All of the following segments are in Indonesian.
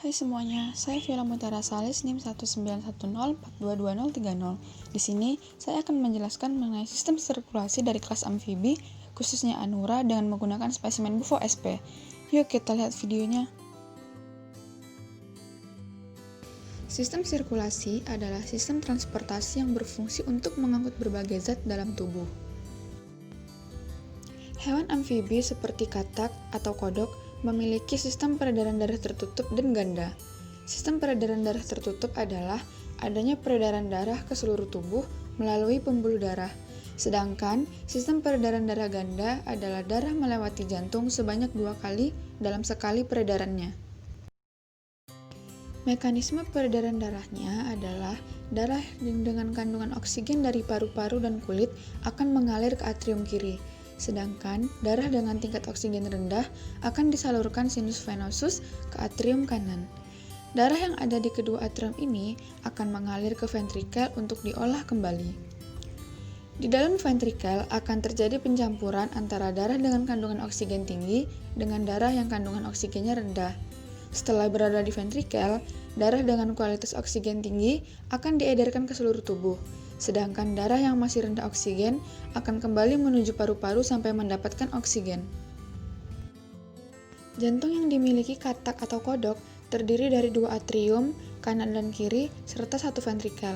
Hai semuanya, saya Viola Mutiara Salis NIM 19104222030. Di sini, saya akan menjelaskan mengenai sistem sirkulasi dari kelas amfibi, khususnya Anura dengan menggunakan spesimen Bufo SP. Yuk kita lihat videonya. Sistem sirkulasi adalah sistem transportasi yang berfungsi untuk mengangkut berbagai zat dalam tubuh. Hewan amfibi seperti katak atau kodok memiliki sistem peredaran darah tertutup dan ganda. Sistem peredaran darah tertutup adalah adanya peredaran darah ke seluruh tubuh melalui pembuluh darah. Sedangkan sistem peredaran darah ganda adalah darah melewati jantung sebanyak 2 kali dalam sekali peredarannya. Mekanisme peredaran darahnya adalah darah dengan kandungan oksigen dari paru-paru dan kulit akan mengalir ke atrium kiri. Sedangkan darah dengan tingkat oksigen rendah akan disalurkan sinus venosus ke atrium kanan. Darah yang ada di kedua atrium ini akan mengalir ke ventrikel untuk diolah kembali. Di dalam ventrikel akan terjadi pencampuran antara darah dengan kandungan oksigen tinggi dengan darah yang kandungan oksigennya rendah. Setelah berada di ventrikel, darah dengan kualitas oksigen tinggi akan diedarkan ke seluruh tubuh. Sedangkan darah yang masih rendah oksigen akan kembali menuju paru-paru sampai mendapatkan oksigen. Jantung yang dimiliki katak atau kodok terdiri dari 2 atrium, kanan dan kiri, serta 1 ventrikel.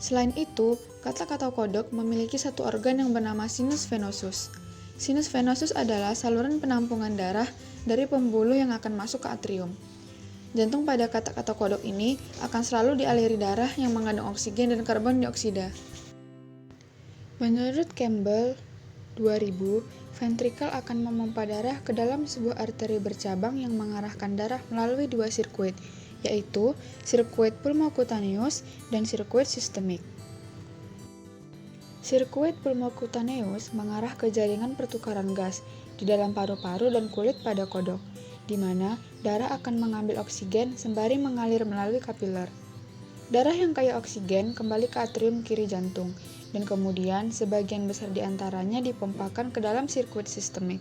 Selain itu, katak atau kodok memiliki satu organ yang bernama sinus venosus. Sinus venosus adalah saluran penampungan darah dari pembuluh yang akan masuk ke atrium. Jantung pada katak atau kodok ini akan selalu dialiri darah yang mengandung oksigen dan karbon dioksida. Menurut Campbell 2000, ventrikel akan memompa darah ke dalam sebuah arteri bercabang yang mengarahkan darah melalui 2 sirkuit, yaitu sirkuit pulmocutaneous dan sirkuit sistemik. Sirkuit pulmocutaneous mengarah ke jaringan pertukaran gas di dalam paru-paru dan kulit pada kodok, di mana darah akan mengambil oksigen sembari mengalir melalui kapiler. Darah yang kaya oksigen kembali ke atrium kiri jantung, dan kemudian sebagian besar di antaranya dipompakan ke dalam sirkuit sistemik.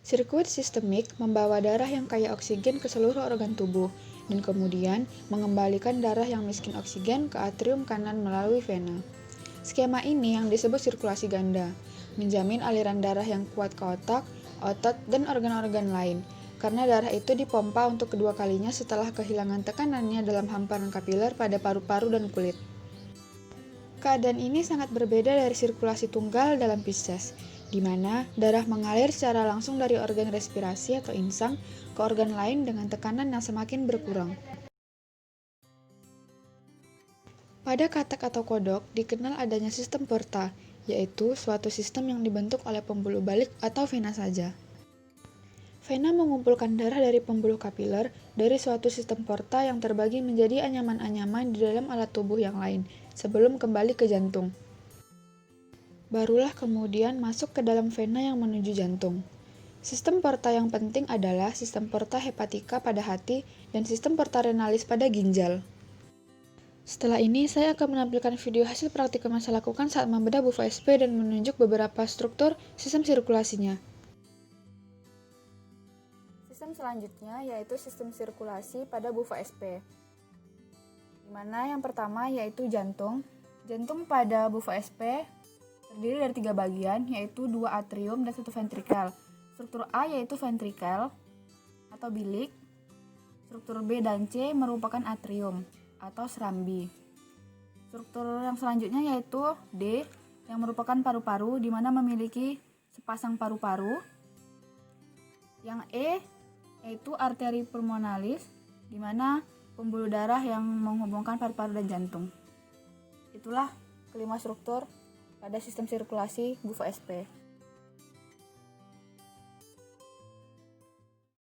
Sirkuit sistemik membawa darah yang kaya oksigen ke seluruh organ tubuh, dan kemudian mengembalikan darah yang miskin oksigen ke atrium kanan melalui vena. Skema ini yang disebut sirkulasi ganda, menjamin aliran darah yang kuat ke otak, otot, dan organ-organ lain, karena darah itu dipompa untuk kedua kalinya setelah kehilangan tekanannya dalam hamparan kapiler pada paru-paru dan kulit. Keadaan ini sangat berbeda dari sirkulasi tunggal dalam Pisces, di mana darah mengalir secara langsung dari organ respirasi atau insang ke organ lain dengan tekanan yang semakin berkurang. Pada katak atau kodok dikenal adanya sistem porta, yaitu suatu sistem yang dibentuk oleh pembuluh balik atau vena saja. Vena mengumpulkan darah dari pembuluh kapiler dari suatu sistem porta yang terbagi menjadi anyaman-anyaman di dalam alat tubuh yang lain, sebelum kembali ke jantung. Barulah kemudian masuk ke dalam vena yang menuju jantung. Sistem porta yang penting adalah sistem porta hepatika pada hati dan sistem porta renalis pada ginjal. Setelah ini, saya akan menampilkan video hasil praktikum yang saya lakukan saat membedah Bufo SP dan menunjuk beberapa struktur sistem sirkulasinya. Sistem selanjutnya yaitu sistem sirkulasi pada Bufo SP. Di mana yang pertama yaitu jantung. Jantung pada Bufo SP terdiri dari 3 bagian, yaitu 2 atrium dan 1 ventrikel. Struktur A yaitu ventrikel atau bilik. Struktur B dan C merupakan atrium atau serambi. Struktur yang selanjutnya yaitu D yang merupakan paru-paru, di mana memiliki sepasang paru-paru. Yang E yaitu arteri pulmonalis, di mana pembuluh darah yang menghubungkan paru-paru dan jantung. Itulah kelima struktur pada sistem sirkulasi Bufo SP.